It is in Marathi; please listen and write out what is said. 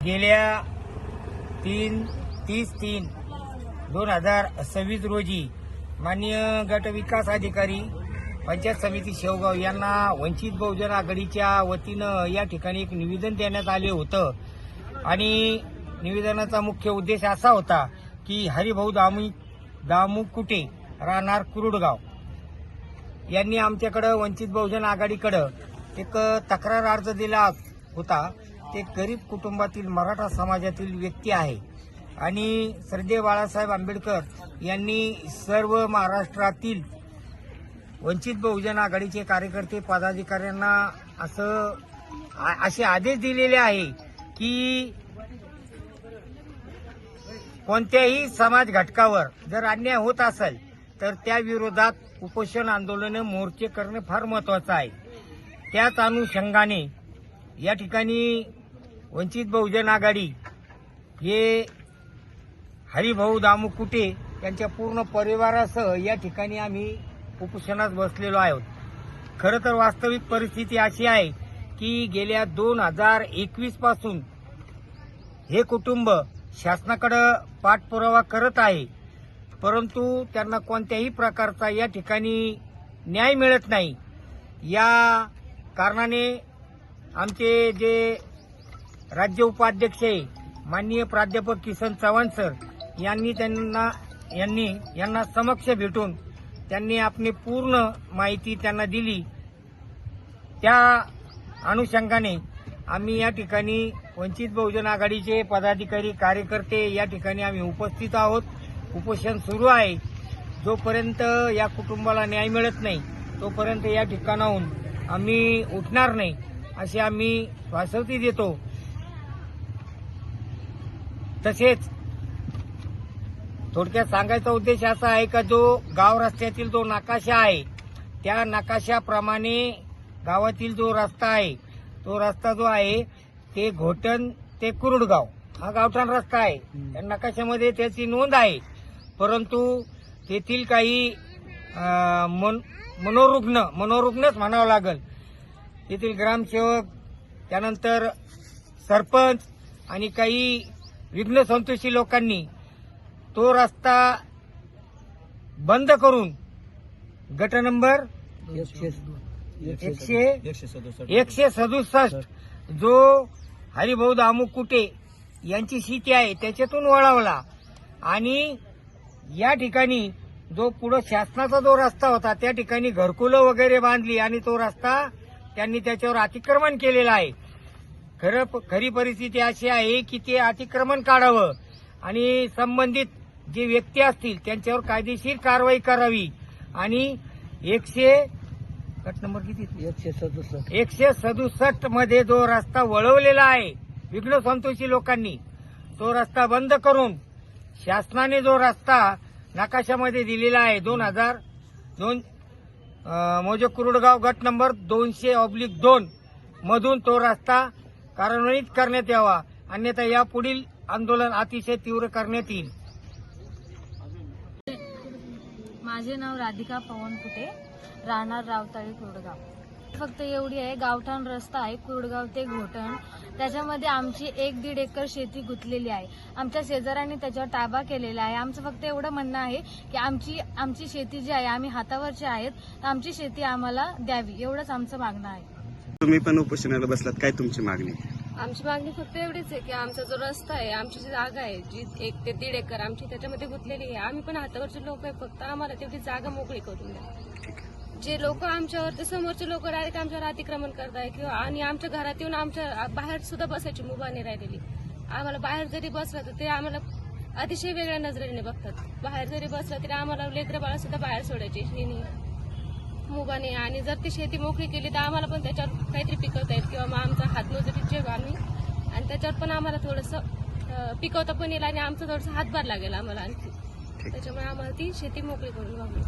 गेल्या 30/3/2026 रोजी माननीय गट विकास अधिकारी पंचायत समिती शेवगाव यांना वंचित बहुजन आघाडीच्या वतीनं या ठिकाणी एक निवेदन देण्यात आले होतं आणि निवेदनाचा मुख्य उद्देश असा होता की हरिभाऊ दामुकुटे राहणार कुरुडगाव यांनी आमच्याकडे वंचित बहुजन आघाडीकडे एक तक्रार अर्ज दिला होता। ते गरीब कुटुंबातील मराठा समाजातील व्यक्ती आहे आणि श्रद्धेय बाळासाहेब आंबेडकर यांनी सर्व महाराष्ट्रातील वंचित बहुजन आघाडीचे कार्यकर्ते पदाधिकाऱ्यांना असे आदेश दिलेले आहे की कोणत्याही समाज घटकावर जर अन्याय होत असेल तर त्या विरोधात उपोषण आंदोलन मोर्चे करणे फार महत्वाचं आहे। त्याच अनुषंगाने या ठिकाणी वंचित बहुजन आघाडी हे हरिभाऊ दामुकुटे यांच्या पूर्ण परिवारासह या ठिकाणी आम्ही उपोषणात बसलेलो आहोत। खरं तर वास्तविक परिस्थिती अशी आहे की गेल्या 2021 पासून हे कुटुंब शासनाकडे पाठपुरावा करत आहे, परंतु त्यांना कोणत्याही प्रकारचा या ठिकाणी न्याय मिळत नाही। या कारणाने आमचे जे राज्य उपाध्यक्ष आहे माननीय प्राध्यापक किसन चव्हाण सर यांना समक्ष भेटून त्यांनी आपली पूर्ण माहिती त्यांना दिली। त्या अनुषंगाने आम्ही या ठिकाणी वंचित बहुजन आघाडीचे पदाधिकारी कार्यकर्ते या ठिकाणी आम्ही उपस्थित आहोत। उपोषण सुरू आहे। जोपर्यंत या कुटुंबाला न्याय मिळत नाही तोपर्यंत या ठिकाणाहून आम्ही उठणार नाही अशी आम्ही वासवती देतो। तसेच थोडक्यात सांगायचा उद्देश असा आहे का जो गाव रस्त्यातील जो नकाशा आहे त्या नकाशाप्रमाणे गावातील जो रस्ता आहे तो रस्ता जो आहे ते घोटण ते कुरुडगाव हा गावठाण रस्ता आहे। त्या नकाशामध्ये त्याची नोंद आहे, परंतु तेथील काही मनोरुग्णच म्हणावं लागेल, तेथील ग्रामसेवक त्यानंतर सरपंच आणि काही विघ्न संतोषी लोकांनी तो रस्ता बंद करून गट नंबर 167 जो हरिभाऊ दामुकुटे यांची शेती आहे त्याच्यातून वळवला आणि या ठिकाणी जो पुढे शासनाचा जो रस्ता होता त्या ठिकाणी घरकुलं वगैरे बांधली आणि तो रस्ता त्यांनी त्याच्यावर अतिक्रमण केलेला आहे। खरी परिस्थिती अशी आहे की ते अतिक्रमण काढावं आणि संबंधित जे व्यक्ती असतील त्यांच्यावर कायदेशीर कारवाई करावी आणि 167 मध्ये जो रस्ता वळवलेला आहे विघ्न संतोषी लोकांनी तो रस्ता बंद करून शासनाने जो रस्ता नकाशामध्ये दिलेला आहे 2002 मोजे कुरुडगाव गट नंबर 200/2 मधून तो रस्ता कार्यान्वित करण्यात यावा, अन्यथा यापुढील आंदोलन अतिशय तीव्र करण्यात येईल। माझे नाव राधिका पवन कुटे राहणार रावताळी कुरुडगाव। फक्त एवढी आहे, गावठाण रस्ता आहे कुरुडगाव ते घोटण, त्याच्यामध्ये आमची 1-1.5 एकर शेती गुंतलेली आहे। आमच्या शेजाऱ्यांनी त्याच्यावर ताबा केलेला आहे। आमचं फक्त एवढं म्हणणं आहे की आमची शेती जी आहे आम्ही हातावरची आहेत तर आमची शेती आम्हाला द्यावी, एवढंच आमचं मागणं आहे। तुम्ही पण उपोषणाला बसलात, काय तुमची मागणी? आमची मागणी फक्त एवढीच आहे की आमचा जो रस्ता आहे, आमची जी जागा आहे जी 1 ते 1.5 एकर आमची त्याच्यामध्ये गुंतलेली आहे। आम्ही पण हातावरचे लोक आहे, फक्त आम्हाला तेवढी जागा मोकळी करून द्या। जे लोक आमच्यावर ते समोरचे लोक डायरेक्ट आमच्यावर अतिक्रमण करताय किंवा आणि आमच्या घरात येऊन आमच्या बाहेर सुद्धा बसायची मुभा नाही राहिलेली। आम्हाला बाहेर जरी बसलं तर ते आम्हाला अतिशय वेगळ्या नजरेने बघतात। बाहेर जरी बसलं तरी आम्हाला लेकरं बाळा सुद्धा बाहेर सोडायची मुभा नाही आणि जर ती शेती मोकळी केली तर आम्हाला पण त्याच्यावर काहीतरी पिकवता येईल किंवा मग आमचा हातमजुरी आम्ही आणि त्याच्यावर पण आम्हाला थोडंसं पिकवता पण येईल आणि आमचा थोडासा हातभार लागेल आम्हाला आणखी, त्याच्यामुळे आम्हाला ती शेती मोकळी करून व्हावी।